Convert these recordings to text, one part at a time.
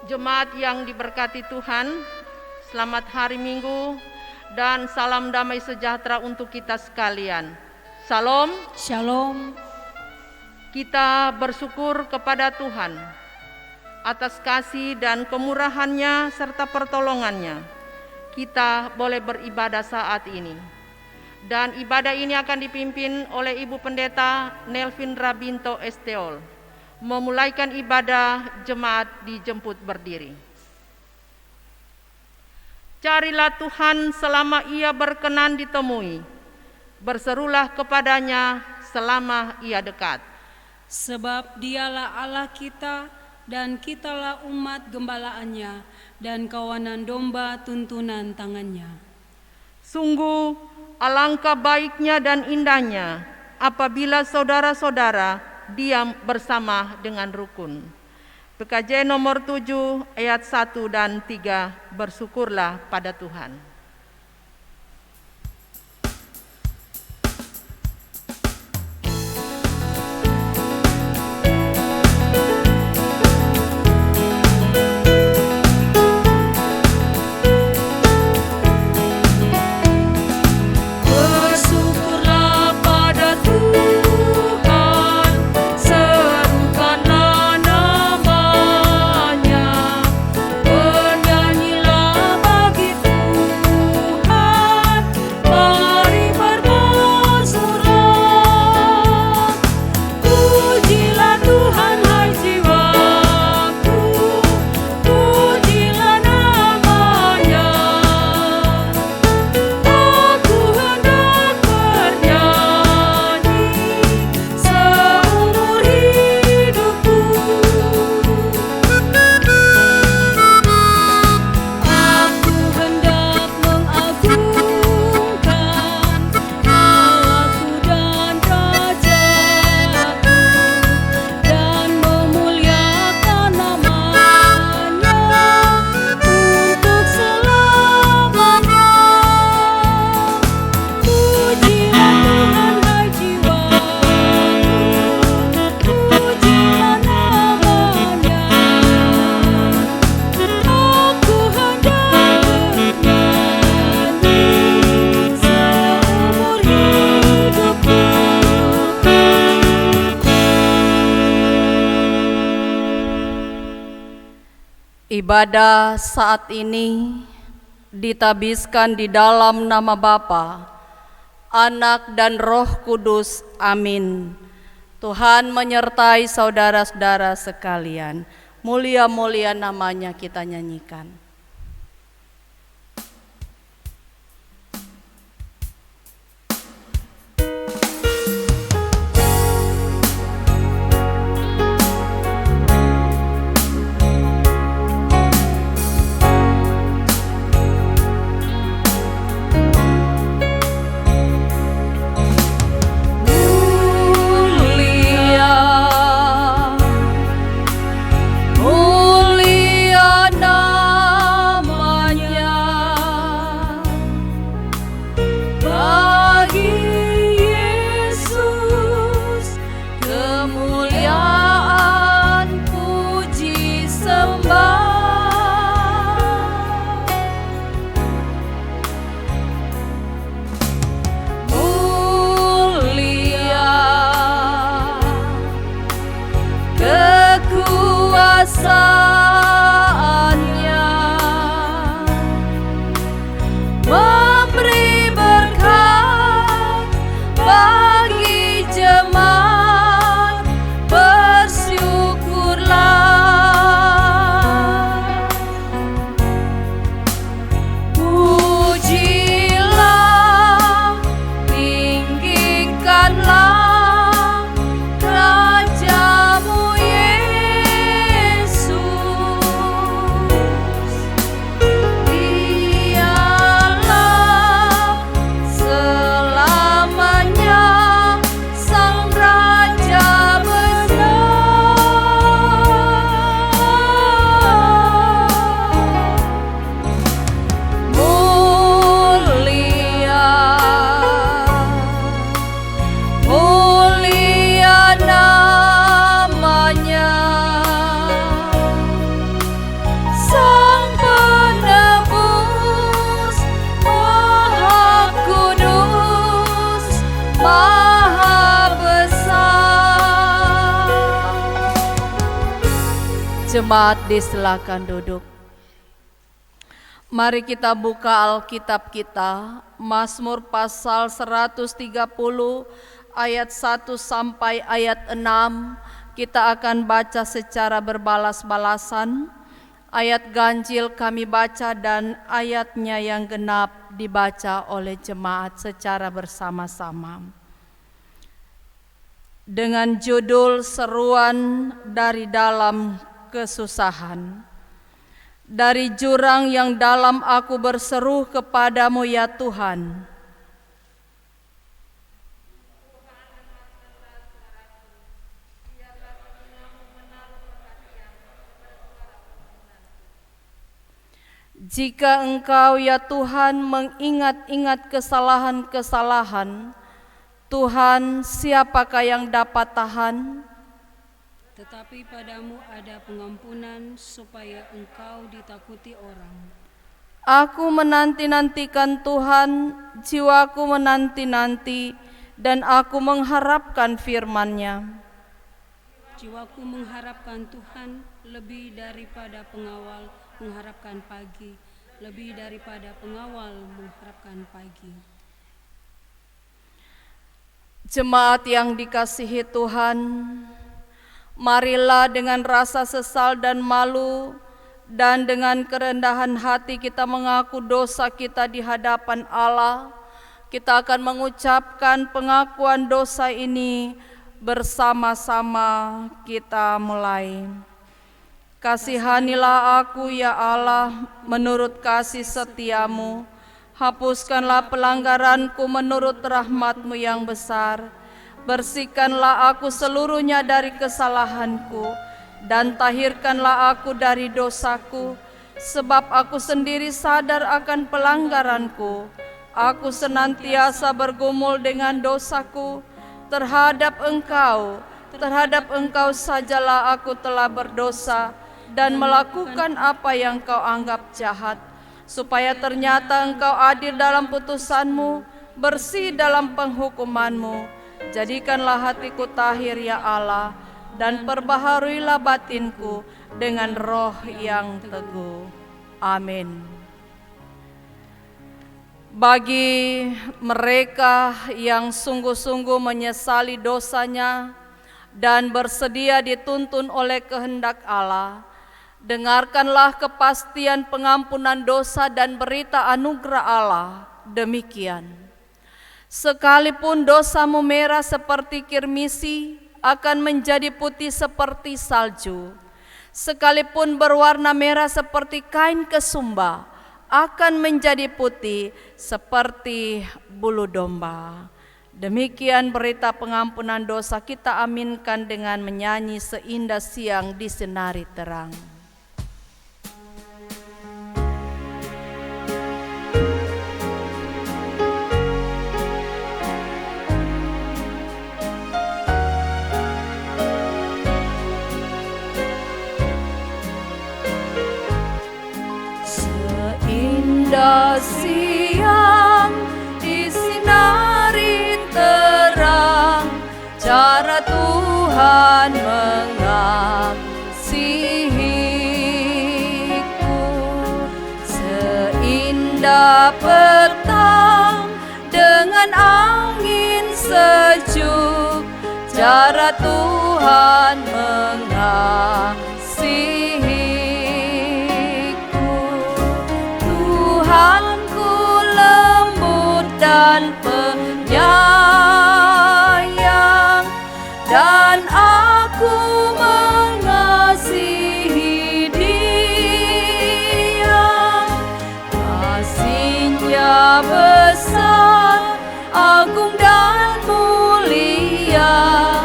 Jemaat yang diberkati Tuhan, selamat hari Minggu dan salam damai sejahtera untuk kita sekalian. Salam. Shalom. Kita bersyukur kepada Tuhan atas kasih dan kemurahan-Nya serta pertolongan-Nya. Kita boleh beribadah saat ini. Dan ibadah ini akan dipimpin oleh Ibu Pendeta Nelvin Rabinto Esteol. Memulaikan ibadah, jemaat dijemput berdiri. Carilah Tuhan selama Ia berkenan ditemui. Berserulah kepadanya selama Ia dekat. Sebab Dialah Allah kita dan kitalah umat gembalaannya dan kawanan domba tuntunan tangannya. Sungguh alangkah baiknya dan indahnya apabila saudara-saudara diam bersama dengan rukun. PKJ nomor 7 ayat 1 dan 3, bersyukurlah pada Tuhan. Ibadah saat ini ditabiskan di dalam nama Bapa, Anak dan Roh Kudus. Amin. Tuhan menyertai saudara-saudara sekalian. Mulia-mulia namanya kita nyanyikan. Mulia nama Jemaat disilakan duduk. Mari kita buka Alkitab kita, Mazmur pasal 130 ayat 1 sampai ayat 6. Kita akan baca secara berbalas-balasan. Ayat ganjil kami baca dan ayatnya yang genap dibaca oleh jemaat secara bersama-sama. Dengan judul Seruan dari Dalam Kesusahan. Dari jurang yang dalam aku berseru kepadamu ya Tuhan. Jika Engkau ya Tuhan mengingat-ingat kesalahan-kesalahan, Tuhan, siapakah yang dapat tahan? Tetapi padamu ada pengampunan supaya Engkau ditakuti orang. Aku menanti-nantikan Tuhan, jiwaku menanti-nanti, dan aku mengharapkan firman-Nya. Jiwaku mengharapkan Tuhan lebih daripada pengawal mengharapkan pagi, lebih daripada pengawal mengharapkan pagi. Jemaat yang dikasihi Tuhan, marilah dengan rasa sesal dan malu dan dengan kerendahan hati kita mengaku dosa kita di hadapan Allah. Kita akan mengucapkan pengakuan dosa ini bersama-sama. Kita mulai. Kasihanilah aku ya Allah menurut kasih setiamu. Hapuskanlah pelanggaranku menurut rahmat-Mu yang besar. Bersihkanlah aku seluruhnya dari kesalahanku, dan tahirkanlah aku dari dosaku, sebab aku sendiri sadar akan pelanggaranku. Aku senantiasa bergumul dengan dosaku. Terhadap Engkau sajalah aku telah berdosa dan melakukan apa yang Kau anggap jahat, supaya ternyata Engkau adil dalam putusan-Mu, bersih dalam penghukuman-Mu. Jadikanlah hatiku tahir ya Allah, dan perbaharuilah batinku dengan roh yang teguh. Amin. Bagi mereka yang sungguh-sungguh menyesali dosanya dan bersedia dituntun oleh kehendak Allah, dengarkanlah kepastian pengampunan dosa dan berita anugerah Allah demikian. Sekalipun dosamu merah seperti kirmisi, akan menjadi putih seperti salju. Sekalipun berwarna merah seperti kain kesumba, akan menjadi putih seperti bulu domba. Demikian berita pengampunan dosa, kita aminkan dengan menyanyi seindah siang disinari terang. Seindah siang disinari terang, cara Tuhan mengasihiku. Seindah petang dengan angin sejuk, cara Tuhan mengasihiku. Tuhanku lembut dan penyayang, dan aku mengasihi Dia. Kasih-Nya besar, agung dan mulia,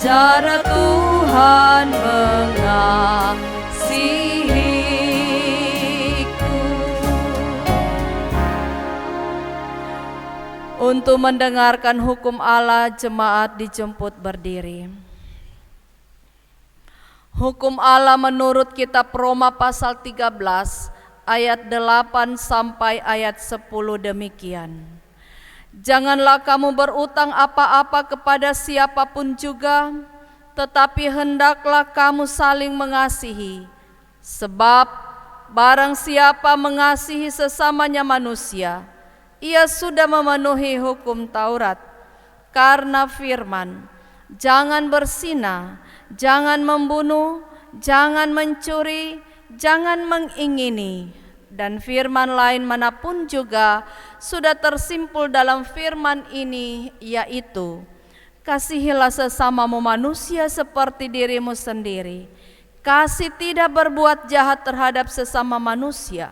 cara Tuhan mengasihiku. Untuk mendengarkan hukum Allah, jemaat dijemput berdiri. Hukum Allah menurut kitab Roma pasal 13 ayat 8 sampai ayat 10 demikian. Janganlah kamu berutang apa-apa kepada siapapun juga, tetapi hendaklah kamu saling mengasihi, Sebab barang siapa mengasihi sesamanya manusia, ia sudah memenuhi hukum Taurat. Karena firman, jangan berzina, jangan membunuh, jangan mencuri, jangan mengingini, dan firman lain manapun juga sudah tersimpul dalam firman ini, yaitu kasihilah sesamamu manusia seperti dirimu sendiri. Kasih tidak berbuat jahat terhadap sesama manusia.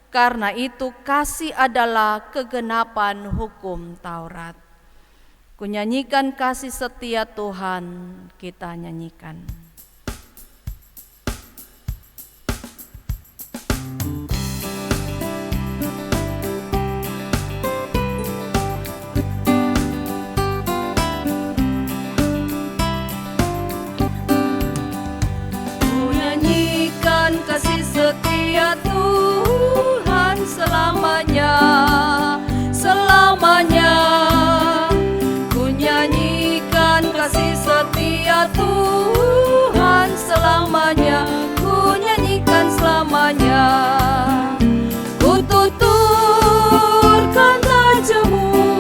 Karena itu kasih adalah kegenapan hukum Taurat. Kunyanyikan kasih setia Tuhan, kita nyanyikan. Kasih setia Tuhan selamanya, selamanya. Ku nyanyikan kasih setia Tuhan selamanya, ku nyanyikan selamanya. Ku tuturkan tajammu,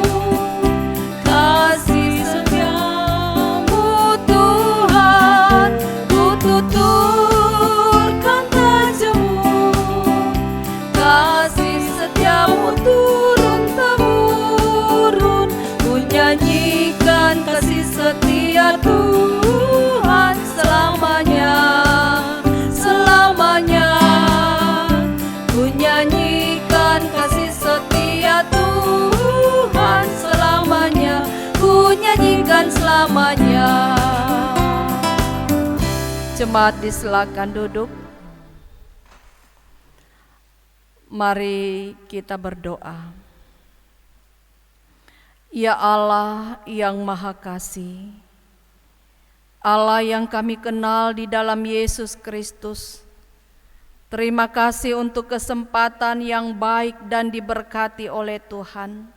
kasih setiamu Tuhan. Ku tuturkan turun-temurun, ku nyanyikan kasih setia Tuhan selamanya, selamanya. Ku nyanyikan kasih setia Tuhan selamanya, ku nyanyikan selamanya. Jemaat disilakan duduk. Mari kita berdoa. Ya Allah yang Maha Kasih, Allah yang kami kenal di dalam Yesus Kristus, terima kasih untuk kesempatan yang baik dan diberkati oleh Tuhan.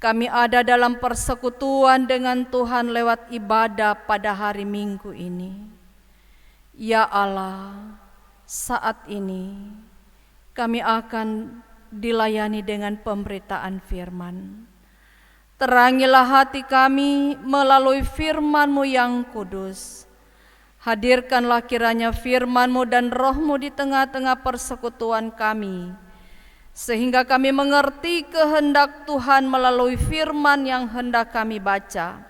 Kami ada dalam persekutuan dengan Tuhan lewat ibadah pada hari Minggu ini. Ya Allah, saat ini kami akan dilayani dengan pemberitaan firman. Terangilah hati kami melalui firman-Mu yang kudus. Hadirkanlah kiranya firman-Mu dan Roh-Mu di tengah-tengah persekutuan kami, sehingga kami mengerti kehendak Tuhan melalui firman yang hendak kami baca.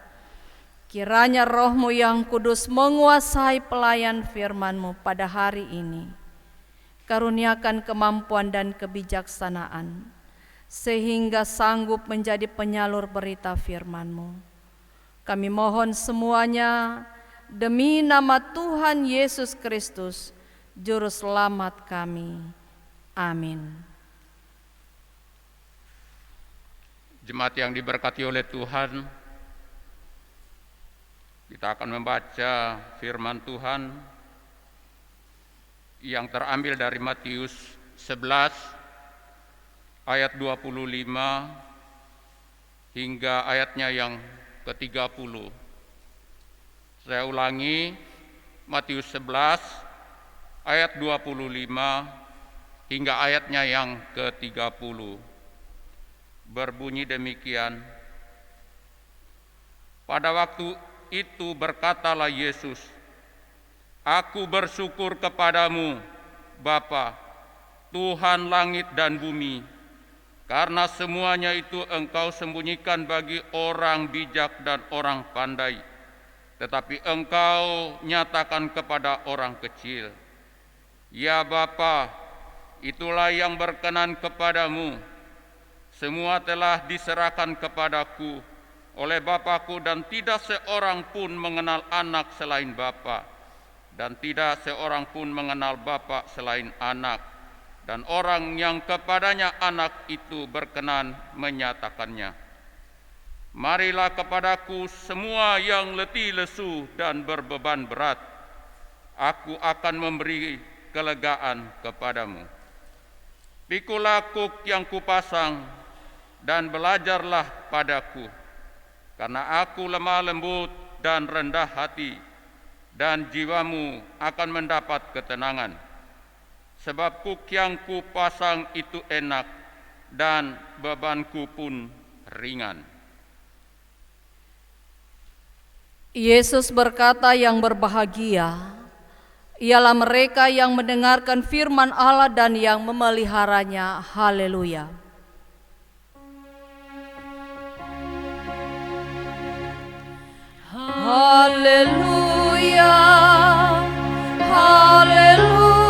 Kiranya Roh-Mu yang kudus menguasai pelayan firman-Mu pada hari ini. Karuniakan kemampuan dan kebijaksanaan, sehingga sanggup menjadi penyalur berita firman-Mu. Kami mohon semuanya demi nama Tuhan Yesus Kristus, Juru Selamat kami. Amin. Jemaat yang diberkati oleh Tuhan, kita akan membaca firman Tuhan yang terambil dari Matius 11 ayat 25 hingga ayatnya yang ke-30. Saya ulangi, Matius 11 ayat 25 hingga ayatnya yang ke-30. Berbunyi demikian. Pada waktu itu berkatalah Yesus, Aku bersyukur kepadamu, Bapa, Tuhan langit dan bumi, karena semuanya itu Engkau sembunyikan bagi orang bijak dan orang pandai, tetapi Engkau nyatakan kepada orang kecil. Ya Bapa, itulah yang berkenan kepadamu. Semua telah diserahkan kepadaku oleh Bapa-Ku, dan tidak seorang pun mengenal anak selain Bapa, dan tidak seorang pun mengenal Bapa selain anak, dan orang yang kepadanya anak itu berkenan menyatakannya. Marilah kepadaku semua yang letih lesu dan berbeban berat, aku akan memberi kelegaan kepadamu. Pikulah kuk yang kupasang dan belajarlah padaku, karena aku lemah lembut dan rendah hati, dan jiwamu akan mendapat ketenangan. sebab kuk yang kupasang itu enak dan bebanku pun ringan. Yesus berkata, yang berbahagia ialah mereka yang mendengarkan firman Allah dan yang memeliharanya. Haleluya. Haleluya. Haleluya. Haleluya.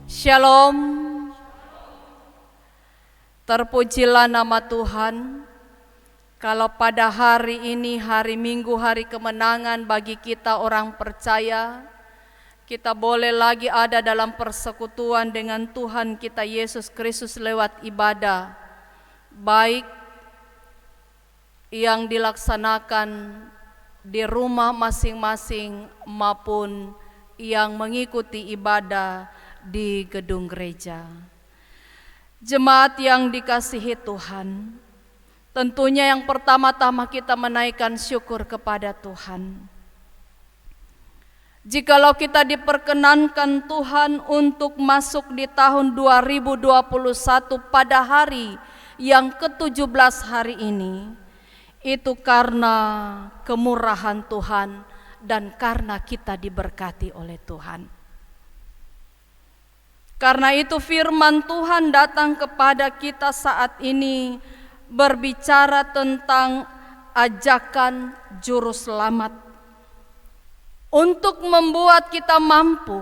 Shalom. Terpujilah nama Tuhan. Kalau pada hari ini, hari Minggu, hari kemenangan bagi kita orang percaya, kita boleh lagi ada dalam persekutuan dengan Tuhan kita Yesus Kristus lewat ibadah, baik yang dilaksanakan di rumah masing-masing maupun yang mengikuti ibadah di gedung gereja. Jemaat yang dikasihi Tuhan, tentunya yang pertama-tama kita menaikkan syukur kepada Tuhan. Jikalau kita diperkenankan Tuhan untuk masuk di tahun 2021 pada hari yang ke-17 hari ini, itu karena kemurahan Tuhan dan karena kita diberkati oleh Tuhan. Karena itu firman Tuhan datang kepada kita saat ini berbicara tentang ajakan juru selamat untuk membuat kita mampu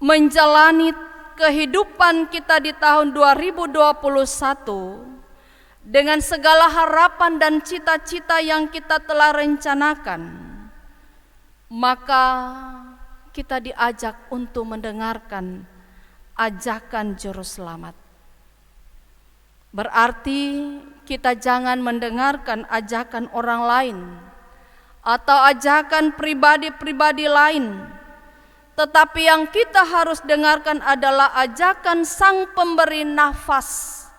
menjalani kehidupan kita di tahun 2021 dengan segala harapan dan cita-cita yang kita telah rencanakan. Maka kita diajak untuk mendengarkan ajakan juru selamat. Berarti kita jangan mendengarkan ajakan orang lain atau ajakan pribadi-pribadi lain, tetapi yang kita harus dengarkan adalah ajakan Sang Pemberi nafas,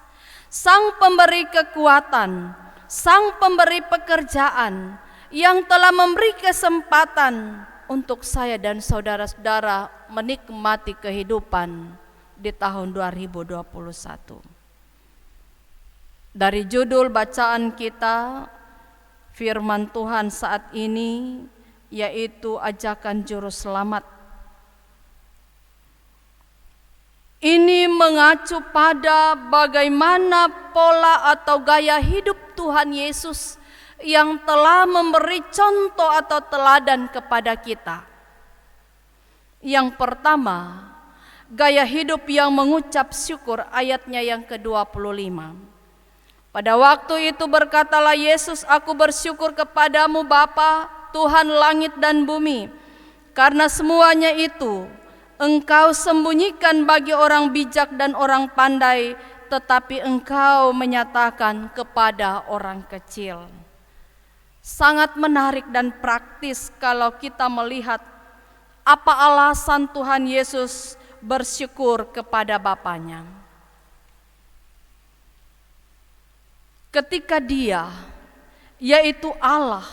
Sang Pemberi kekuatan, Sang Pemberi pekerjaan yang telah memberi kesempatan untuk saya dan saudara-saudara menikmati kehidupan di tahun 2021. Dari judul bacaan kita, firman Tuhan saat ini yaitu ajakan juru selamat. Ini mengacu pada bagaimana pola atau gaya hidup Tuhan Yesus yang telah memberi contoh atau teladan kepada kita. Yang pertama, gaya hidup yang mengucap syukur, ayatnya yang ke-25. Pada waktu itu berkatalah Yesus, aku bersyukur kepadamu Bapa, Tuhan langit dan bumi, karena semuanya itu Engkau sembunyikan bagi orang bijak dan orang pandai, tetapi Engkau menyatakan kepada orang kecil. Sangat menarik dan praktis kalau kita melihat apa alasan Tuhan Yesus bersyukur kepada Bapanya. Ketika Dia, yaitu Allah,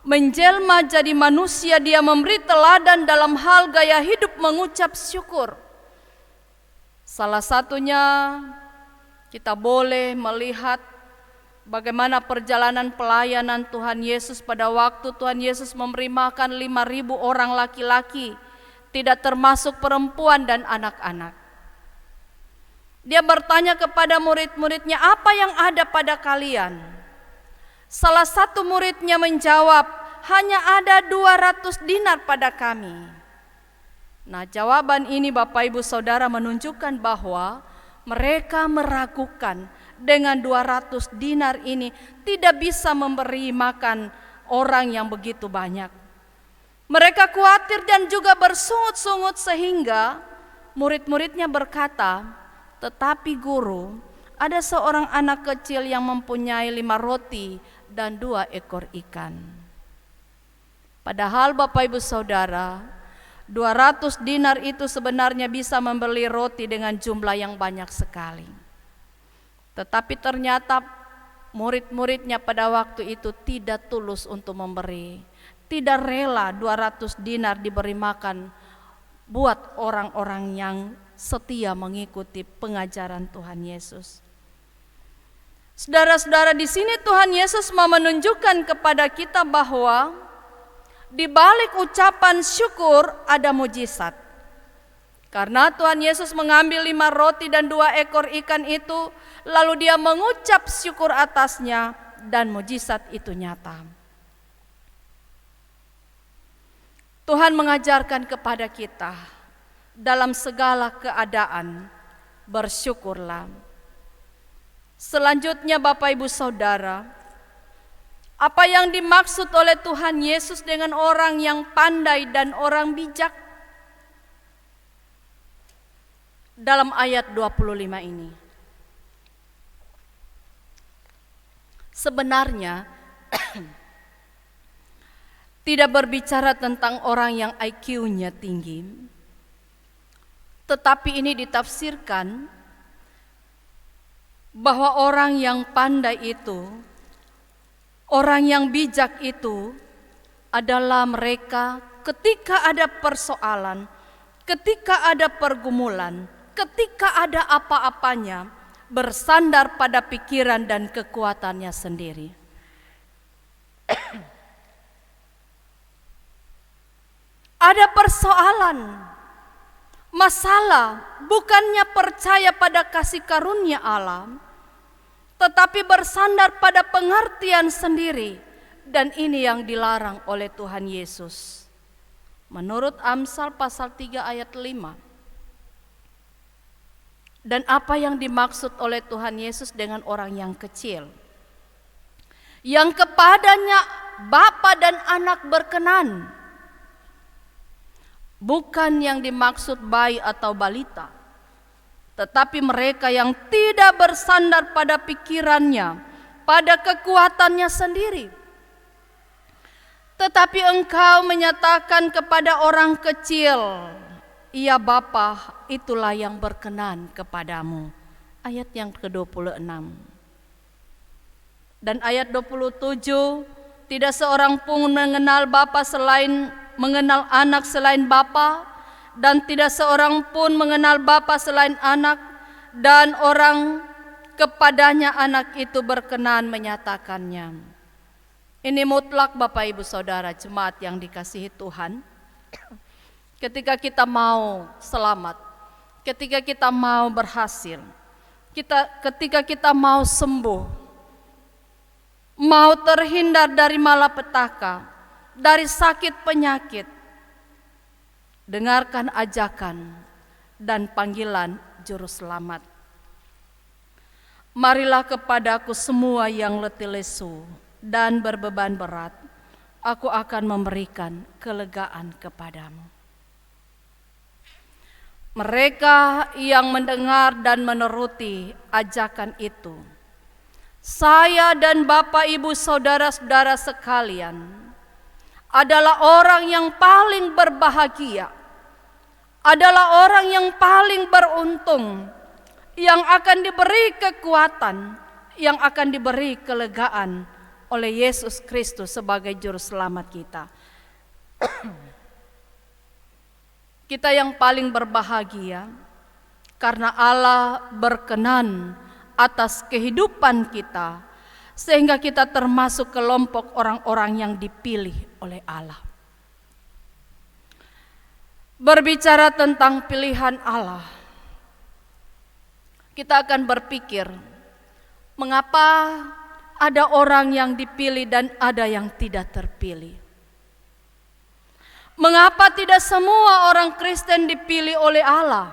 menjelma jadi manusia, Dia memberi teladan dalam hal gaya hidup mengucap syukur. Salah satunya kita boleh melihat bagaimana perjalanan pelayanan Tuhan Yesus pada waktu Tuhan Yesus memberi makan 5.000 orang laki-laki, tidak termasuk perempuan dan anak-anak. Dia bertanya kepada murid-muridnya, apa yang ada pada kalian? Salah satu muridnya menjawab, hanya ada 200 dinar pada kami. Nah, jawaban ini Bapak Ibu Saudara menunjukkan bahwa mereka meragukan dengan 200 dinar ini tidak bisa memberi makan orang yang begitu banyak. Mereka khawatir dan juga bersungut-sungut sehingga murid-muridnya berkata, tetapi guru, ada seorang anak kecil yang mempunyai 5 roti dan 2 ekor ikan. Padahal Bapak Ibu Saudara, 200 dinar itu sebenarnya bisa membeli roti dengan jumlah yang banyak sekali. Tetapi ternyata murid-muridnya pada waktu itu tidak tulus untuk memberi. Tidak rela 200 dinar diberi makan buat orang-orang yang setia mengikuti pengajaran Tuhan Yesus. Saudara-saudara, di sini Tuhan Yesus mau menunjukkan kepada kita bahwa di balik ucapan syukur ada mujizat. Karena Tuhan Yesus mengambil 5 roti dan 2 ekor ikan itu, lalu dia mengucap syukur atasnya dan mujizat itu nyata. Tuhan mengajarkan kepada kita dalam segala keadaan bersyukurlah. Selanjutnya Bapak Ibu Saudara, apa yang dimaksud oleh Tuhan Yesus dengan orang yang pandai dan orang bijak? Dalam ayat 25 ini. Sebenarnya tidak berbicara tentang orang yang IQ-nya tinggi. Tetapi ini ditafsirkan bahwa orang yang pandai itu, orang yang bijak itu adalah mereka ketika ada persoalan, ketika ada pergumulan, ketika ada apa-apanya, bersandar pada pikiran dan kekuatannya sendiri. Ada persoalan, masalah, bukannya percaya pada kasih karunia Allah, tetapi bersandar pada pengertian sendiri, dan ini yang dilarang oleh Tuhan Yesus. Menurut Amsal pasal 3 ayat 5. Dan apa yang dimaksud oleh Tuhan Yesus dengan orang yang kecil? Yang kepadanya Bapa dan anak berkenan. Bukan yang dimaksud bayi atau balita, tetapi mereka yang tidak bersandar pada pikirannya, pada kekuatannya sendiri. Tetapi engkau menyatakan kepada orang kecil, "Iya Bapa, itulah yang berkenan kepadamu." Ayat yang ke-26. Dan ayat 27, tidak seorang pun mengenal anak selain Bapa, dan tidak seorang pun mengenal Bapa selain anak, dan orang kepadanya anak itu berkenan menyatakannya. Ini mutlak Bapak Ibu Saudara jemaat yang dikasihi Tuhan. Ketika kita mau selamat, ketika kita mau berhasil, ketika kita mau sembuh, mau terhindar dari malapetaka, dari sakit penyakit, dengarkan ajakan dan panggilan juru selamat. Marilah kepadaku semua yang letih lesu dan berbeban berat, aku akan memberikan kelegaan kepadamu. Mereka yang mendengar dan menuruti ajakan itu, saya dan Bapak Ibu saudara-saudara sekalian, adalah orang yang paling berbahagia, adalah orang yang paling beruntung, yang akan diberi kekuatan, yang akan diberi kelegaan oleh Yesus Kristus sebagai juru selamat kita. Kita yang paling berbahagia karena Allah berkenan atas kehidupan kita, sehingga kita termasuk kelompok orang-orang yang dipilih oleh Allah. Berbicara tentang pilihan Allah, kita akan berpikir, mengapa ada orang yang dipilih dan ada yang tidak terpilih? Mengapa tidak semua orang Kristen dipilih oleh Allah?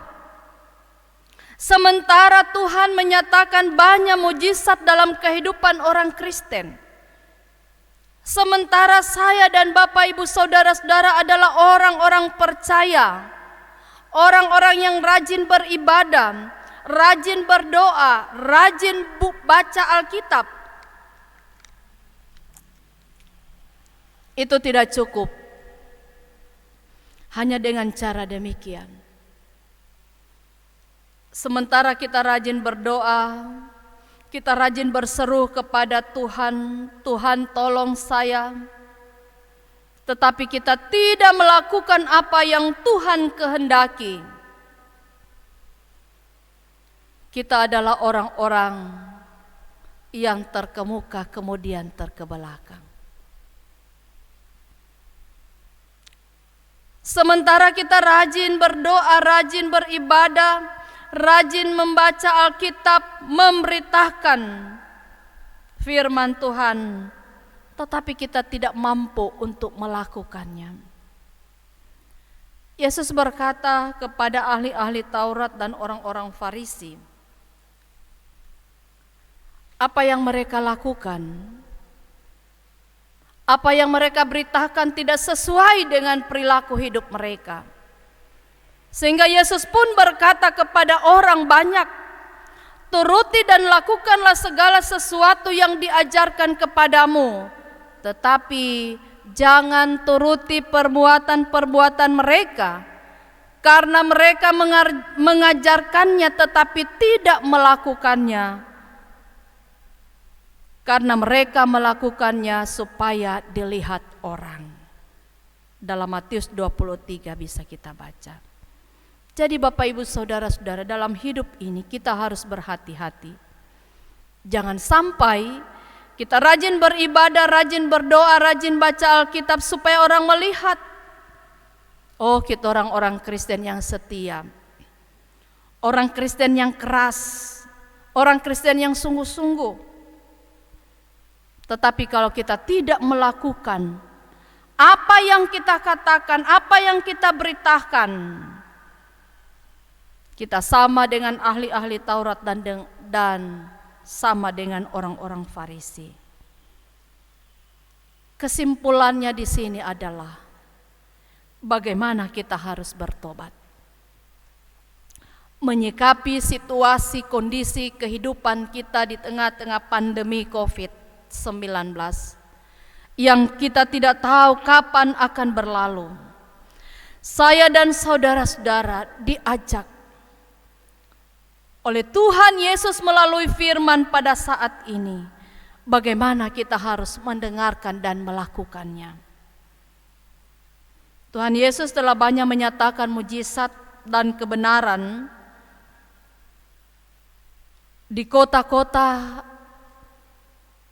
Sementara Tuhan menyatakan banyak mujizat dalam kehidupan orang Kristen. Sementara saya dan Bapak Ibu Saudara-saudara adalah orang-orang percaya, orang-orang yang rajin beribadah, rajin berdoa, rajin baca Alkitab. Itu tidak cukup. Hanya dengan cara demikian, sementara kita rajin berdoa, Kita rajin berseru kepada Tuhan, Tuhan tolong saya. Tetapi kita tidak melakukan apa yang Tuhan kehendaki. Kita adalah orang-orang yang terkemuka kemudian terkebelakang. Sementara kita rajin berdoa, rajin beribadah, rajin membaca Alkitab, memberitakan firman Tuhan, tetapi kita tidak mampu untuk melakukannya. Yesus berkata kepada ahli-ahli Taurat dan orang-orang Farisi, apa yang mereka lakukan, apa yang mereka beritakan tidak sesuai dengan perilaku hidup mereka. Sehingga Yesus pun berkata kepada orang banyak, turuti dan lakukanlah segala sesuatu yang diajarkan kepadamu, tetapi jangan turuti perbuatan-perbuatan mereka, karena mereka mengajarkannya tetapi tidak melakukannya. Karena mereka melakukannya supaya dilihat orang. Dalam Matius 23 bisa kita baca. Jadi Bapak Ibu Saudara-saudara, dalam hidup ini kita harus berhati-hati. Jangan sampai kita rajin beribadah, rajin berdoa, rajin baca Alkitab supaya orang melihat, oh kita orang-orang Kristen yang setia, orang Kristen yang keras, orang Kristen yang sungguh-sungguh. Tetapi kalau kita tidak melakukan apa yang kita katakan, apa yang kita beritakan, kita sama dengan ahli-ahli Taurat dan sama dengan orang-orang Farisi. Kesimpulannya di sini adalah bagaimana kita harus bertobat. Menyikapi situasi, kondisi kehidupan kita di tengah-tengah pandemi COVID-19 yang kita tidak tahu kapan akan berlalu. Saya dan saudara-saudara diajak oleh Tuhan Yesus melalui firman pada saat ini, bagaimana kita harus mendengarkan dan melakukannya. Tuhan Yesus telah banyak menyatakan mujizat dan kebenaran di kota-kota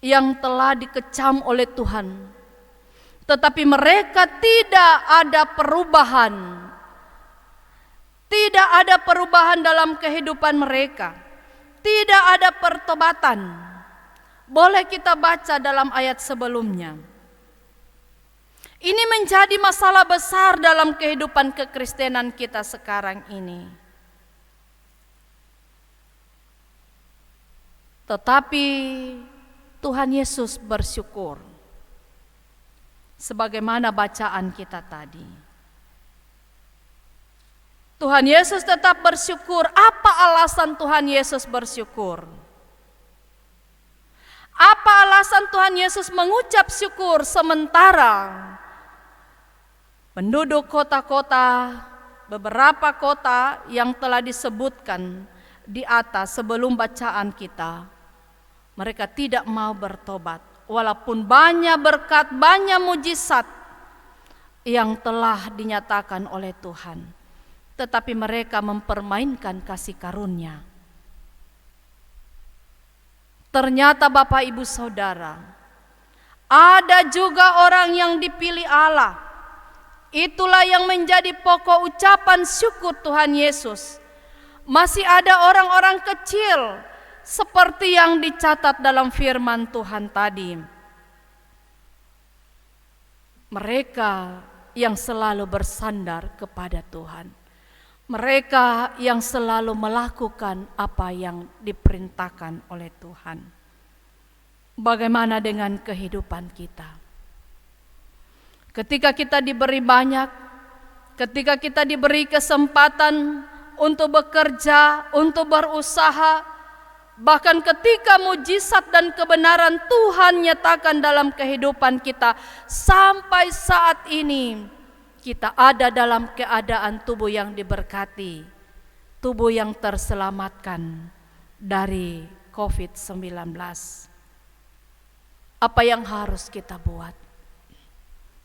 yang telah dikecam oleh Tuhan, tetapi mereka tidak ada perubahan. Tidak ada perubahan dalam kehidupan mereka. Tidak ada pertobatan. Boleh kita baca dalam ayat sebelumnya. Ini menjadi masalah besar dalam kehidupan kekristenan kita sekarang ini. Tetapi Tuhan Yesus bersyukur, sebagaimana bacaan kita tadi. Tuhan Yesus tetap bersyukur. Apa alasan Tuhan Yesus bersyukur? Apa alasan Tuhan Yesus mengucap syukur sementara penduduk kota-kota, beberapa kota yang telah disebutkan di atas sebelum bacaan kita, mereka tidak mau bertobat, walaupun banyak berkat, banyak mujizat yang telah dinyatakan oleh Tuhan, tetapi mereka mempermainkan kasih karunia. Ternyata Bapak Ibu Saudara, ada juga orang yang dipilih Allah. Itulah yang menjadi pokok ucapan syukur Tuhan Yesus. Masih ada orang-orang kecil seperti yang dicatat dalam firman Tuhan tadi. Mereka yang selalu bersandar kepada Tuhan. Mereka yang selalu melakukan apa yang diperintahkan oleh Tuhan. Bagaimana dengan kehidupan kita? Ketika kita diberi banyak, ketika kita diberi kesempatan untuk bekerja, untuk berusaha, bahkan ketika mujizat dan kebenaran Tuhan nyatakan dalam kehidupan kita, sampai saat ini kita ada dalam keadaan tubuh yang diberkati, tubuh yang terselamatkan dari COVID-19. Apa yang harus kita buat?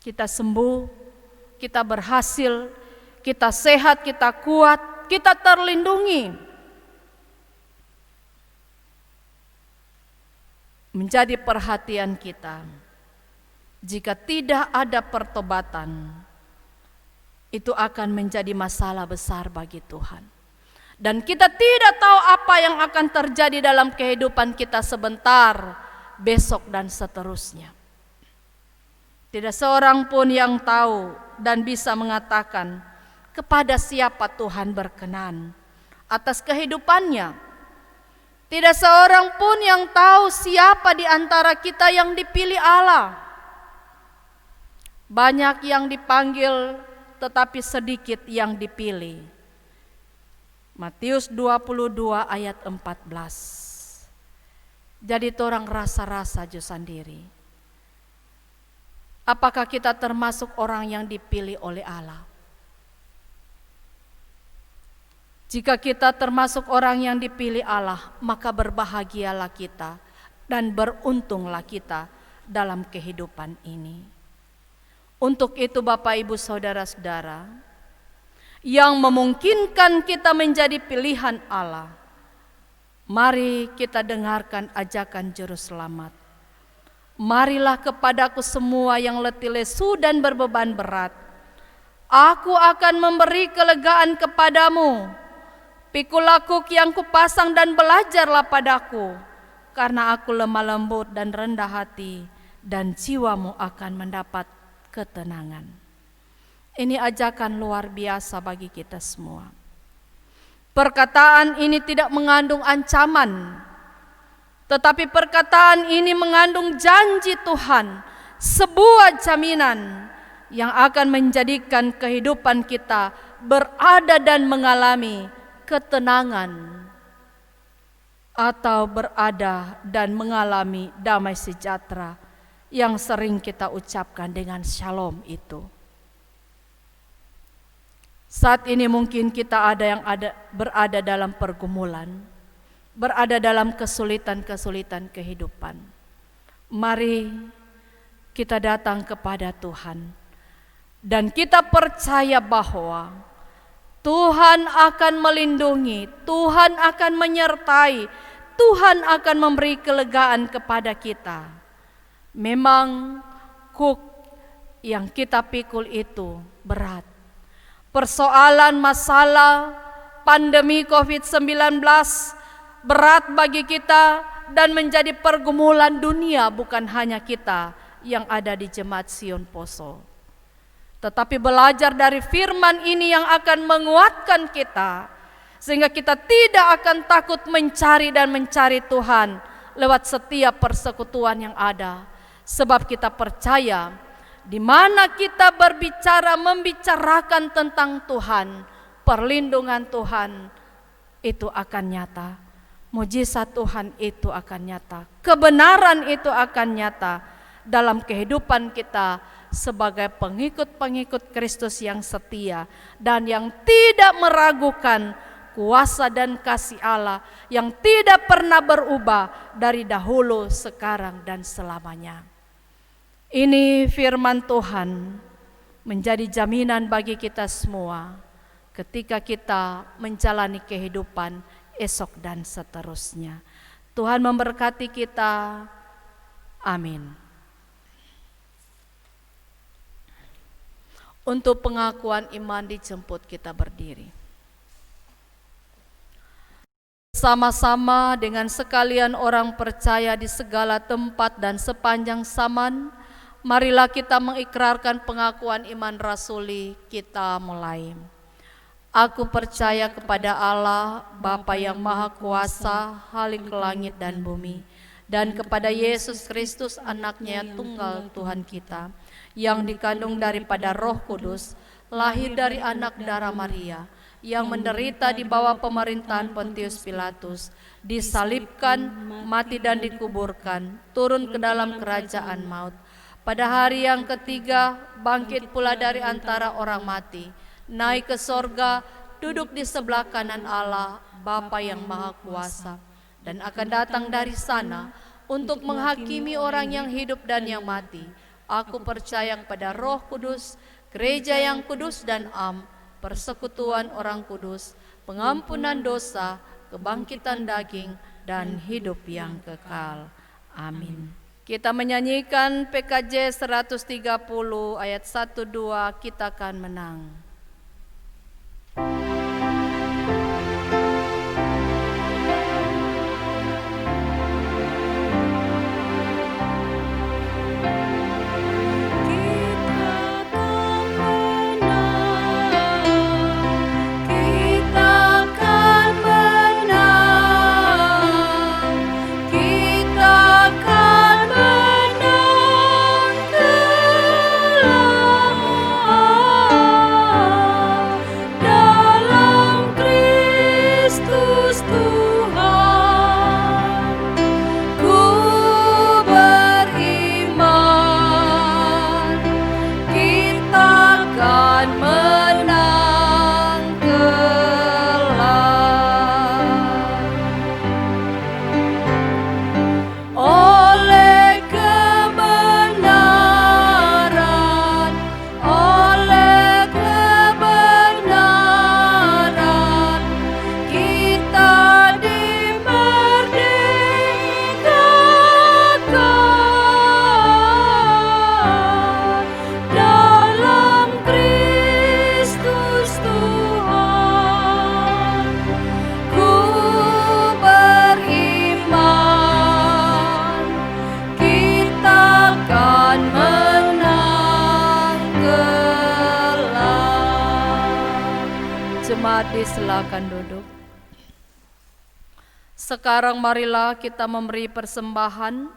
Kita sembuh, kita berhasil, kita sehat, kita kuat, kita terlindungi. Menjadi perhatian kita, jika tidak ada pertobatan, itu akan menjadi masalah besar bagi Tuhan. Dan kita tidak tahu apa yang akan terjadi dalam kehidupan kita sebentar, besok dan seterusnya. Tidak seorang pun yang tahu dan bisa mengatakan kepada siapa Tuhan berkenan atas kehidupannya. Tidak seorang pun yang tahu siapa di antara kita yang dipilih Allah. Banyak yang dipanggil tetapi sedikit yang dipilih. Matius 22 ayat 14. Jadi orang rasa-rasa jo sendiri. Apakah kita termasuk orang yang dipilih oleh Allah? Jika kita termasuk orang yang dipilih Allah, maka berbahagialah kita dan beruntunglah kita dalam kehidupan ini. Untuk itu Bapak Ibu Saudara-saudara, yang memungkinkan kita menjadi pilihan Allah, mari kita dengarkan ajakan Juru Selamat. Marilah kepadaku semua yang letih lesu dan berbeban berat, aku akan memberi kelegaan kepadamu. Pikul aku yang kupasang dan belajarlah padaku, karena aku lemah lembut dan rendah hati, dan jiwamu akan mendapat ketenangan. Ini ajakan luar biasa bagi kita semua. Perkataan ini tidak mengandung ancaman, tetapi perkataan ini mengandung janji Tuhan, sebuah jaminan yang akan menjadikan kehidupan kita berada dan mengalami ketenangan atau berada dan mengalami damai sejahtera yang sering kita ucapkan dengan shalom itu. Saat ini mungkin kita berada dalam pergumulan, berada dalam kesulitan-kesulitan kehidupan. Mari kita datang kepada Tuhan dan kita percaya bahwa Tuhan akan melindungi, Tuhan akan menyertai, Tuhan akan memberi kelegaan kepada kita. Memang kuk yang kita pikul itu berat. Persoalan masalah pandemi COVID-19 berat bagi kita dan menjadi pergumulan dunia, bukan hanya kita yang ada di Jemaat Sion Poso. Tetapi belajar dari firman ini yang akan menguatkan kita, sehingga kita tidak akan takut mencari dan mencari Tuhan lewat setiap persekutuan yang ada. Sebab kita percaya, di mana kita membicarakan tentang Tuhan, perlindungan Tuhan itu akan nyata. Mujizat Tuhan itu akan nyata. Kebenaran itu akan nyata dalam kehidupan kita sebagai pengikut-pengikut Kristus yang setia dan yang tidak meragukan kuasa dan kasih Allah yang tidak pernah berubah dari dahulu, sekarang, dan selamanya. Ini firman Tuhan menjadi jaminan bagi kita semua ketika kita menjalani kehidupan esok dan seterusnya. Tuhan memberkati kita. Amin. Untuk pengakuan iman dijemput kita berdiri. Sama-sama dengan sekalian orang percaya di segala tempat dan sepanjang zaman, marilah kita mengikrarkan pengakuan iman rasuli. Kita mulai. Aku percaya kepada Allah, Bapa yang Maha Kuasa, Khalik langit dan bumi, dan kepada Yesus Kristus, anaknya yang tunggal Tuhan kita, yang dikandung daripada Roh Kudus, lahir dari anak darah Maria, yang menderita di bawah pemerintahan Pontius Pilatus, disalibkan, mati dan dikuburkan, turun ke dalam kerajaan maut. Pada hari yang ketiga, bangkit pula dari antara orang mati, naik ke sorga, duduk di sebelah kanan Allah, Bapa yang Maha Kuasa. dan akan datang dari sana untuk menghakimi orang yang hidup dan yang mati. Aku percaya kepada Roh Kudus, gereja yang kudus dan am, persekutuan orang kudus, pengampunan dosa, kebangkitan daging, dan hidup yang kekal. Amin. Kita menyanyikan PKJ 130 ayat 1-2, kita akan menang. Silakan duduk. Sekarang marilah kita memberi persembahan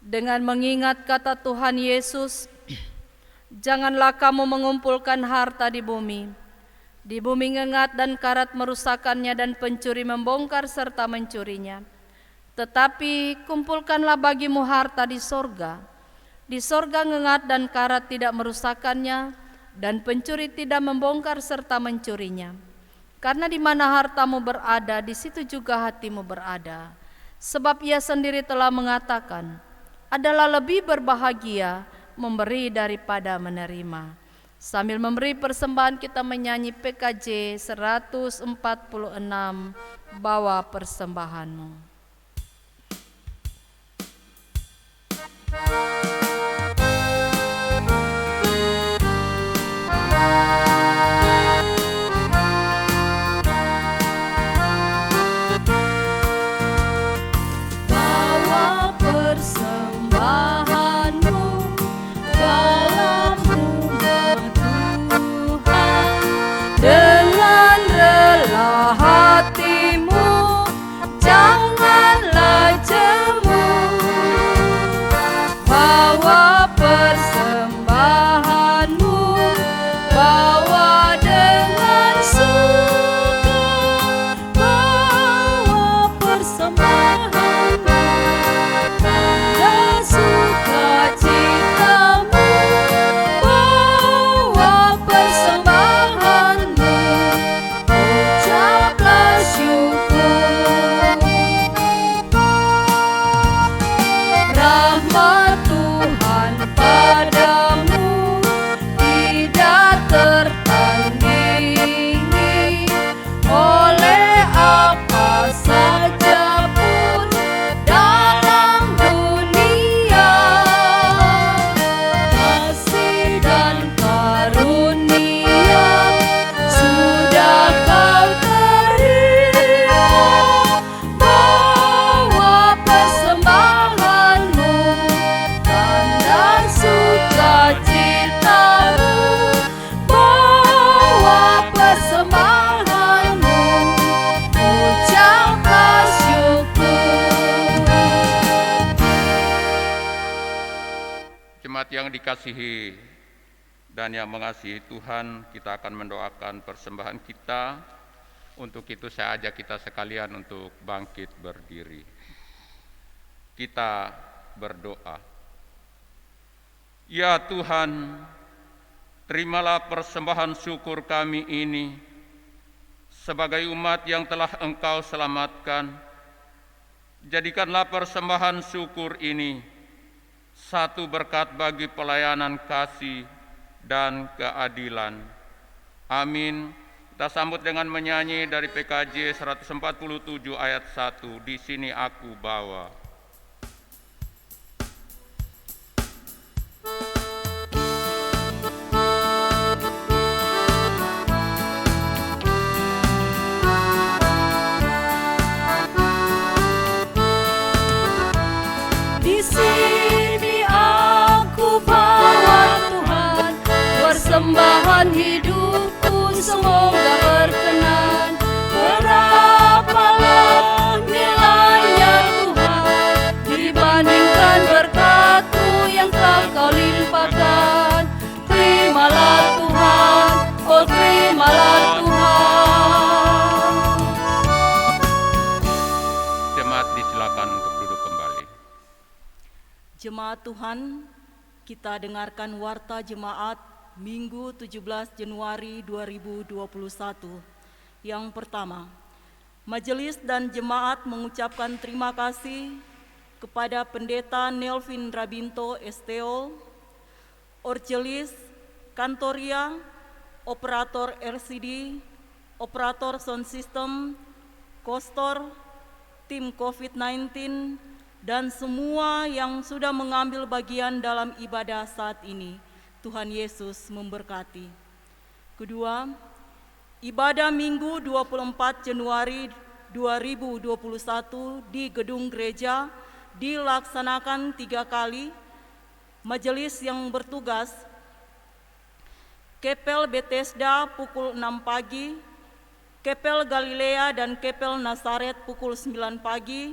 dengan mengingat kata Tuhan Yesus, janganlah kamu mengumpulkan harta di bumi ngengat dan karat merusakannya dan pencuri membongkar serta mencurinya. Tetapi kumpulkanlah bagimu harta di sorga. Di sorga ngengat dan karat tidak merusakannya, dan pencuri tidak membongkar serta mencurinya. Karena di mana hartamu berada, di situ juga hatimu berada. Sebab Ia sendiri telah mengatakan, adalah lebih berbahagia memberi daripada menerima. Sambil memberi persembahan, kita menyanyi PKJ 146, bawa persembahanmu. Dengan rela hatimu, janganlah jemu. Bawa persembahanmu, bawa dengan suka. Bawa persembahanmu, tanda sukacitamu. Bawa persembahanmu, ucaplah syukur. Rahmat Tuhan padamu tidak tertandingi oleh apa saja pun dalam dunia. Kasih dan karunia sudah kau terima. Bawa persembahanmu, tanda sukacitamu. Bawa persembahanmu, ucaplah syukur. Jemaat yang dikasihi dan yang mengasihi Tuhan, kita akan mendoakan persembahan kita. Untuk itu saya ajak kita sekalian untuk bangkit berdiri. Kita berdoa. Ya Tuhan, terimalah persembahan syukur kami ini sebagai umat yang telah Engkau selamatkan Jadikanlah persembahan syukur ini satu berkat bagi pelayanan kasih dan keadilan. Amin. Kita sambut dengan menyanyi dari PKJ 147 ayat 1, Di Sini Aku Bawa. Di sini aku bawa Tuhan, persembahan hidupku semoga berkenan. Berapalah nilainya Tuhan dibandingkan berkat-Mu yang telah Kau limpahkan. Terimalah Tuhan, oh terimalah Tuhan. Jemaat disilakan untuk duduk kembali. Jemaat Tuhan, kita dengarkan warta jemaat Minggu 17 Januari 2021. Yang pertama, majelis dan jemaat mengucapkan terima kasih kepada Pendeta Nelvin Rabinto STO, Orcelis, Kantoria, Operator RCD, Operator Sound System, Kostor, tim COVID-19, dan semua yang sudah mengambil bagian dalam ibadah saat ini. Tuhan Yesus memberkati. Kedua, ibadah Minggu 24 Januari 2021 di gedung gereja dilaksanakan 3 kali. Majelis yang bertugas, Kepel Bethesda pukul 6 pagi, Kepel Galilea dan Kepel Nazaret pukul 9 pagi,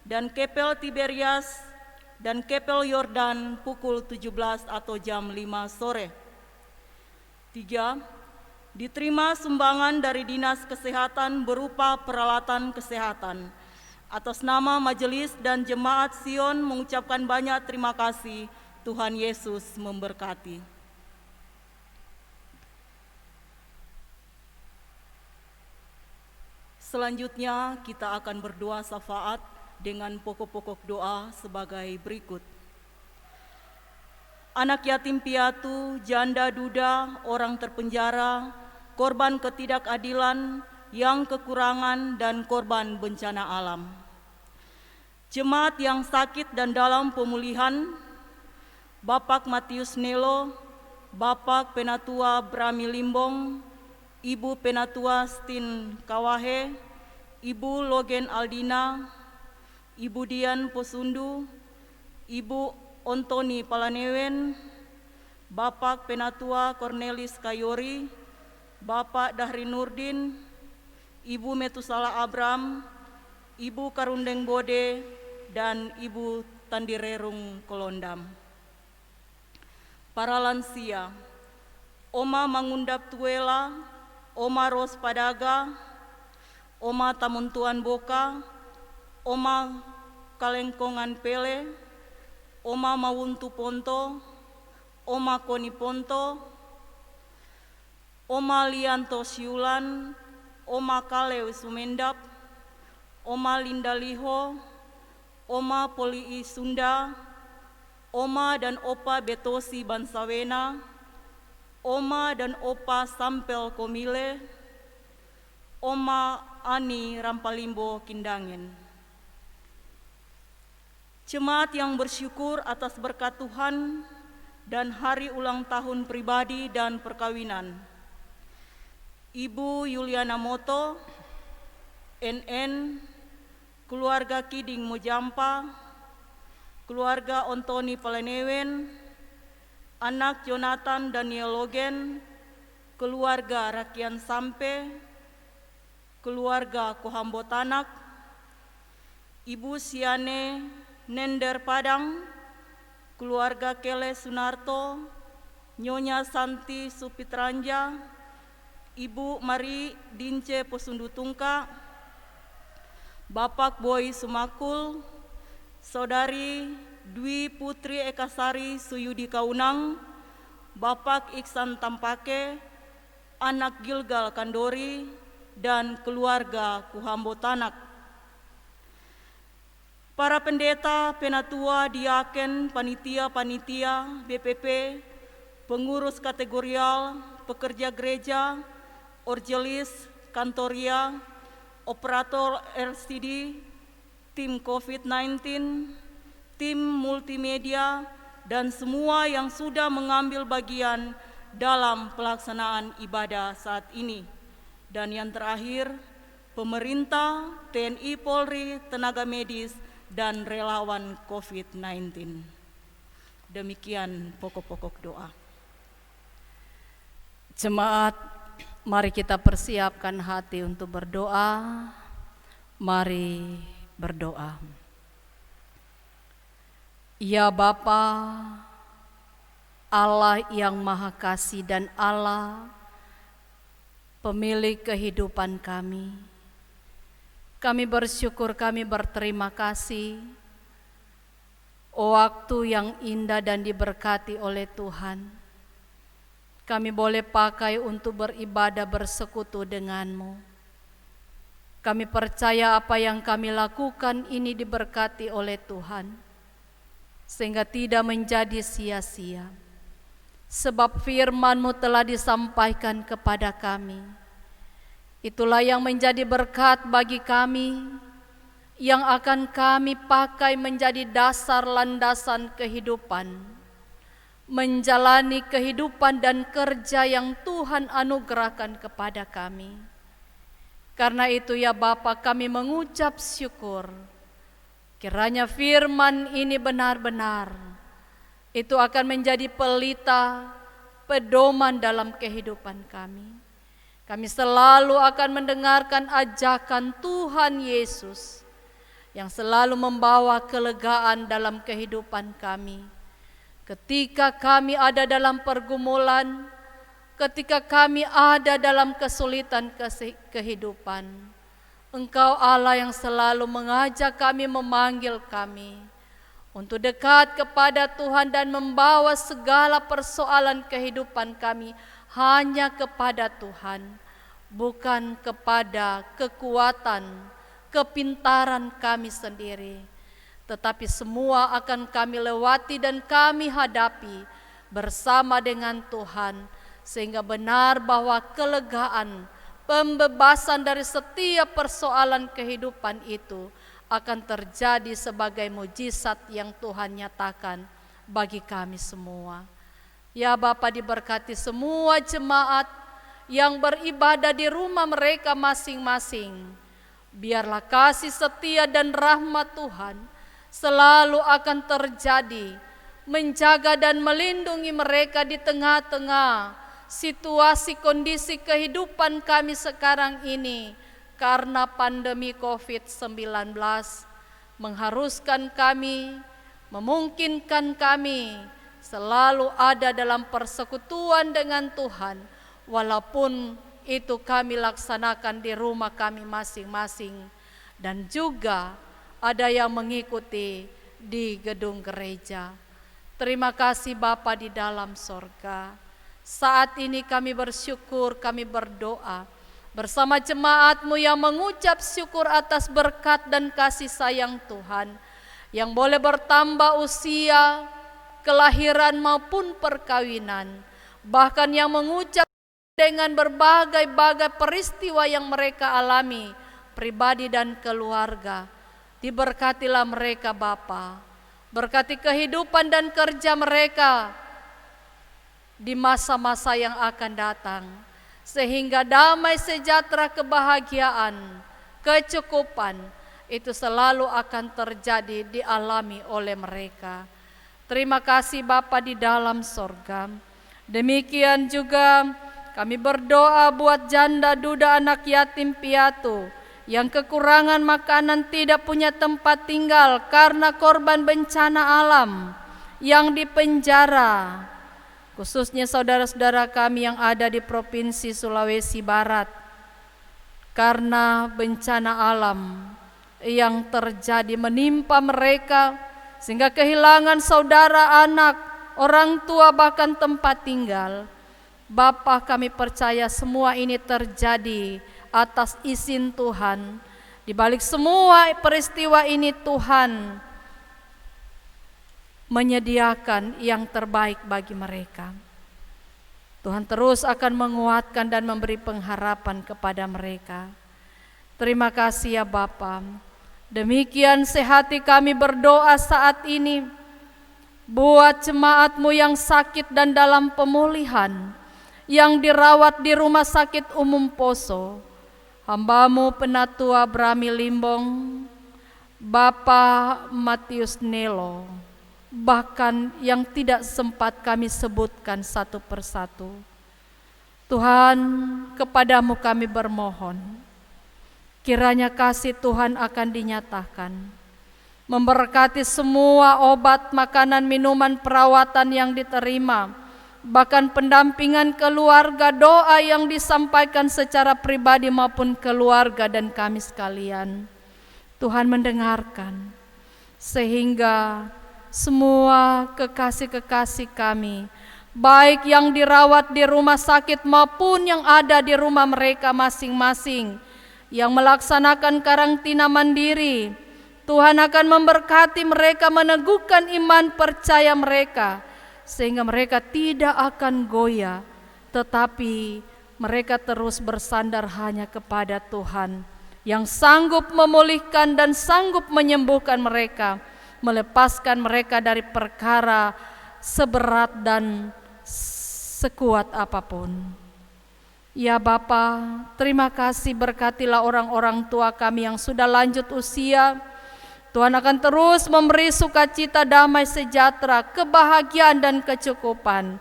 dan Kepel Tiberias dan Kepel Yordan pukul 17 atau jam 5 sore. 3. Diterima sumbangan dari Dinas Kesehatan berupa peralatan kesehatan. Atas nama Majelis dan Jemaat Sion mengucapkan banyak terima kasih. Tuhan Yesus memberkati. Selanjutnya kita akan berdoa syafaat dengan pokok-pokok doa sebagai berikut. Anak yatim piatu, janda duda, orang terpenjara, korban ketidakadilan, yang kekurangan, dan korban bencana alam. Jemaat yang sakit dan dalam pemulihan, Bapak Matius Nelo, Bapak Penatua Brami Limbong, Ibu Penatua Stin Kawahe, Ibu Logen Aldina, Ibu Dian Posundu, Ibu Ontoni Palanewen, Bapak Penatua Cornelis Kayori, Bapak Dahri Nurdin, Ibu Metusala Abram, Ibu Karundeng Bode, dan Ibu Tandirerung Kolondam. Para lansia, Oma Mangundap Tuela, Oma Ros Padaga, Oma Tamuntuan Boka, Oma Kalengkongan Pele, Oma Mawuntu Ponto, Oma Koni Ponto, Oma Lianto Siulan, Oma Kalew Sumendap, Oma Linda Liho, Oma Polii Sunda, Oma dan Opa Betosi Bansawena, Oma dan Opa Sampel Komile, Oma Ani Rampalimbo Kindangen. Jemaat yang bersyukur atas berkat Tuhan dan hari ulang tahun pribadi dan perkawinan. Ibu Yuliana Moto, NN, keluarga Kiding Mojampa, keluarga Ontoni Palanewen, anak Jonathan Daniel Logen, keluarga Rakian Sampe, keluarga Kohambotanak, Ibu Siane Nender Padang, keluarga Kele Sunarto, Nyonya Santi Supitranja, Ibu Mari Dince Posundu Tungka, Bapak Boy Sumakul, Saudari Dwi Putri Ekasari Suyudi Kaunang, Bapak Iksan Tampake, anak Gilgal Kandori, dan keluarga Kuhambotanak. para pendeta, penatua, diaken, panitia-panitia, BPP, pengurus kategorial, pekerja gereja, orgelis, kantoria, operator LCD, tim COVID-19, tim multimedia, dan semua yang sudah mengambil bagian dalam pelaksanaan ibadah saat ini. Dan yang terakhir, pemerintah, TNI Polri, tenaga medis, dan relawan COVID-19. Demikian pokok-pokok doa. Jemaat, mari kita persiapkan hati untuk berdoa. Mari berdoa. Ya Bapa, Allah yang Maha Kasih dan Allah pemilik kehidupan kami bersyukur, kami berterima kasih waktu yang indah dan diberkati oleh Tuhan. Kami boleh pakai untuk beribadah bersekutu denganmu. Kami percaya apa yang kami lakukan ini diberkati oleh Tuhan, sehingga tidak menjadi sia-sia. Sebab firman-Mu telah disampaikan kepada kami. Itulah yang menjadi berkat bagi kami, yang akan kami pakai menjadi dasar landasan kehidupan, menjalani kehidupan dan kerja yang Tuhan anugerahkan kepada kami. Karena itu ya Bapa, kami mengucap syukur. Kiranya firman ini benar-benar itu akan menjadi pelita, pedoman dalam kehidupan kami. Kami selalu akan mendengarkan ajakan Tuhan Yesus yang selalu membawa kelegaan dalam kehidupan kami. Ketika kami ada dalam pergumulan, ketika kami ada dalam kesulitan kehidupan, Engkau Allah yang selalu mengajak kami, memanggil kami untuk dekat kepada Tuhan dan membawa segala persoalan kehidupan kami hanya kepada Tuhan, bukan kepada kekuatan, kepintaran kami sendiri, tetapi semua akan kami lewati dan kami hadapi bersama dengan Tuhan, sehingga benar bahwa kelegaan, pembebasan dari setiap persoalan kehidupan itu akan terjadi sebagai mujizat yang Tuhan nyatakan bagi kami semua. Ya Bapa, diberkati semua jemaat yang beribadah di rumah mereka masing-masing. Biarlah kasih setia dan rahmat Tuhan selalu akan terjadi, menjaga dan melindungi mereka di tengah-tengah situasi kondisi kehidupan kami sekarang ini, karena pandemi COVID-19 mengharuskan kami, memungkinkan kami selalu ada dalam persekutuan dengan Tuhan, walaupun itu kami laksanakan di rumah kami masing-masing, dan juga ada yang mengikuti di gedung gereja. Terima kasih Bapa di dalam sorga. Saat ini kami bersyukur, kami berdoa bersama jemaat-Mu yang mengucap syukur atas berkat dan kasih sayang Tuhan, yang boleh bertambah usia, kelahiran maupun perkawinan, bahkan yang mengucap dengan berbagai-bagai peristiwa yang mereka alami, pribadi dan keluarga. Diberkatilah mereka Bapa, berkati kehidupan dan kerja mereka di masa-masa yang akan datang, sehingga damai sejahtera, kebahagiaan, kecukupan itu selalu akan terjadi, dialami oleh mereka. Terima kasih Bapa di dalam sorga. Demikian juga kami berdoa buat janda, duda, anak yatim piatu yang kekurangan makanan, tidak punya tempat tinggal karena korban bencana alam, yang dipenjara, khususnya saudara-saudara kami yang ada di Provinsi Sulawesi Barat, karena bencana alam yang terjadi menimpa mereka, sehingga kehilangan saudara, anak, orang tua, bahkan tempat tinggal. Bapa, kami percaya semua ini terjadi atas izin Tuhan. Di balik semua peristiwa ini Tuhan menyediakan yang terbaik bagi mereka. Tuhan terus akan menguatkan dan memberi pengharapan kepada mereka. Terima kasih ya Bapa. Demikian sehati kami berdoa saat ini buat jemaat-Mu yang sakit dan dalam pemulihan, yang dirawat di Rumah Sakit Umum Poso. Hamba-Mu Penatua Brami Limbong, Bapak Matius Nelo, bahkan yang tidak sempat kami sebutkan satu persatu. Tuhan, kepadamu kami bermohon, kiranya kasih Tuhan akan dinyatakan, memberkati semua obat, makanan, minuman, perawatan yang diterima, bahkan pendampingan keluarga, doa yang disampaikan secara pribadi maupun keluarga dan kami sekalian. Tuhan mendengarkan, sehingga semua kekasih-kekasih kami, baik yang dirawat di rumah sakit maupun yang ada di rumah mereka masing-masing, yang melaksanakan karantina mandiri, Tuhan akan memberkati mereka, meneguhkan iman percaya mereka, sehingga mereka tidak akan goyah, tetapi mereka terus bersandar hanya kepada Tuhan yang sanggup memulihkan dan sanggup menyembuhkan mereka, melepaskan mereka dari perkara seberat dan sekuat apapun. Ya Bapa, terima kasih, berkatilah orang-orang tua kami yang sudah lanjut usia. Tuhan akan terus memberi sukacita, damai, sejahtera, kebahagiaan dan kecukupan.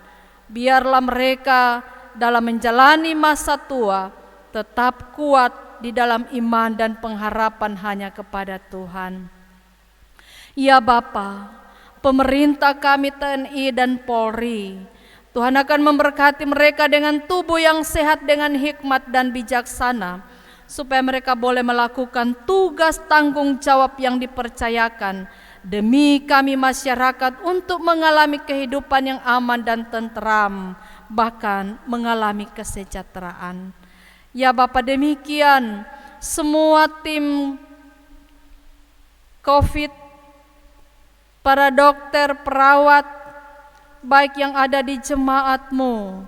Biarlah mereka dalam menjalani masa tua tetap kuat di dalam iman dan pengharapan hanya kepada Tuhan. Ya Bapa, pemerintah kami TNI dan Polri, Tuhan akan memberkati mereka dengan tubuh yang sehat, dengan hikmat dan bijaksana, supaya mereka boleh melakukan tugas tanggung jawab yang dipercayakan demi kami masyarakat untuk mengalami kehidupan yang aman dan tentram, bahkan mengalami kesejahteraan. Ya Bapa, demikian semua tim COVID, para dokter, perawat, baik yang ada di jemaat-Mu,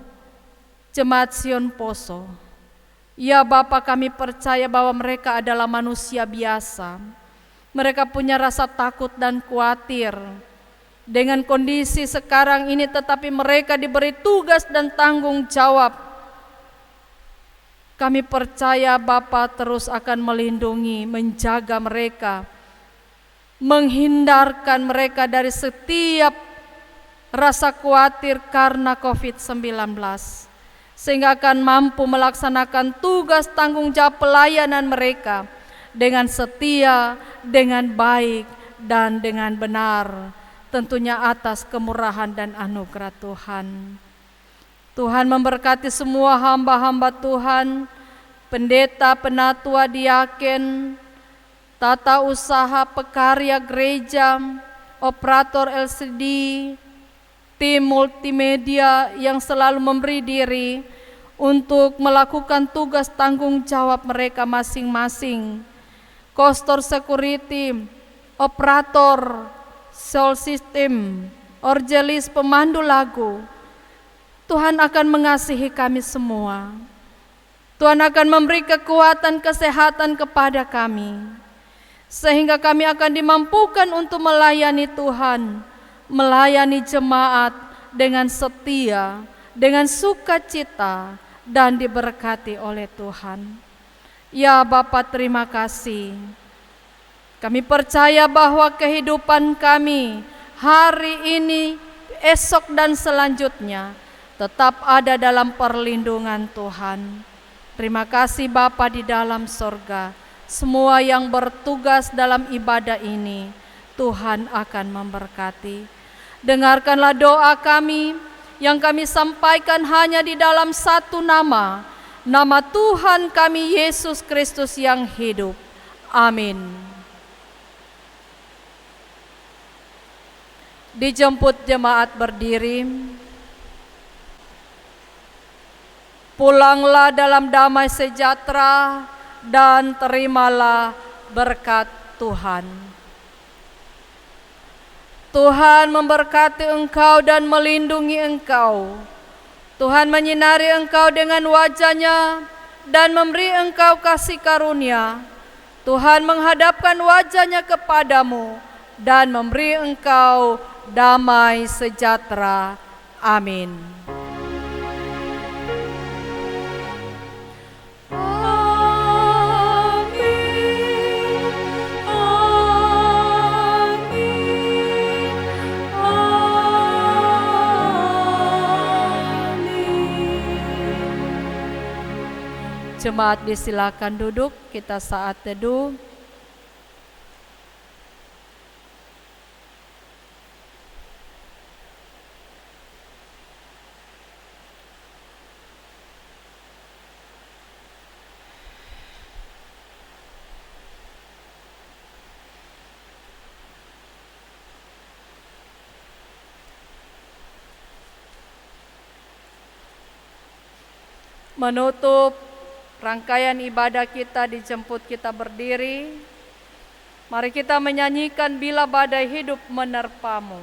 Jemaat Sion Poso. Ya Bapa, kami percaya bahwa mereka adalah manusia biasa. Mereka punya rasa takut dan khawatir dengan kondisi sekarang ini, tetapi mereka diberi tugas dan tanggung jawab. Kami percaya Bapa terus akan melindungi, menjaga mereka, menghindarkan mereka dari setiap rasa khawatir karena COVID-19, sehingga akan mampu melaksanakan tugas tanggung jawab pelayanan mereka dengan setia, dengan baik, dan dengan benar, tentunya atas kemurahan dan anugerah Tuhan. Tuhan memberkati semua hamba-hamba Tuhan, pendeta, penatua, diaken, tata usaha, pekarya gereja, operator LCD, tim multimedia yang selalu memberi diri untuk melakukan tugas tanggung jawab mereka masing-masing, kostor security, operator, sound system, orgelis, pemandu lagu. Tuhan akan mengasihi kami semua. Tuhan akan memberi kekuatan, kesehatan kepada kami, sehingga kami akan dimampukan untuk melayani Tuhan, melayani jemaat dengan setia, dengan sukacita, dan diberkati oleh Tuhan. Ya Bapa, terima kasih. Kami percaya bahwa kehidupan kami hari ini, esok, dan selanjutnya tetap ada dalam perlindungan Tuhan. Terima kasih Bapa di dalam sorga. Semua yang bertugas dalam ibadah ini, Tuhan akan memberkati. Dengarkanlah doa kami yang kami sampaikan hanya di dalam satu nama, nama Tuhan kami Yesus Kristus yang hidup. Amin. Dijemput jemaat berdiri. Pulanglah dalam damai sejahtera dan terimalah berkat Tuhan. Tuhan memberkati engkau dan melindungi engkau. Tuhan menyinari engkau dengan wajah-Nya dan memberi engkau kasih karunia. Tuhan menghadapkan wajah-Nya kepadamu dan memberi engkau damai sejahtera. Amin. Jemaat disilakan duduk, kita saat teduh. Menutup rangkaian ibadah kita, dijemput kita berdiri. Mari kita menyanyikan Bila Badai Hidup Menerpamu.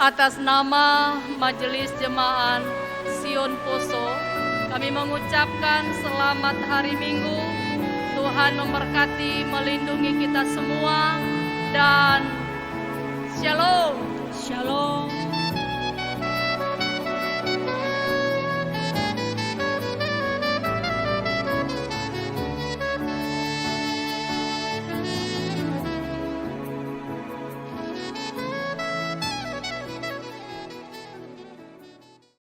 Atas nama Majelis Jemaat Sion Poso, kami mengucapkan selamat hari Minggu. Tuhan memberkati, melindungi kita semua, dan Shalom. Shalom.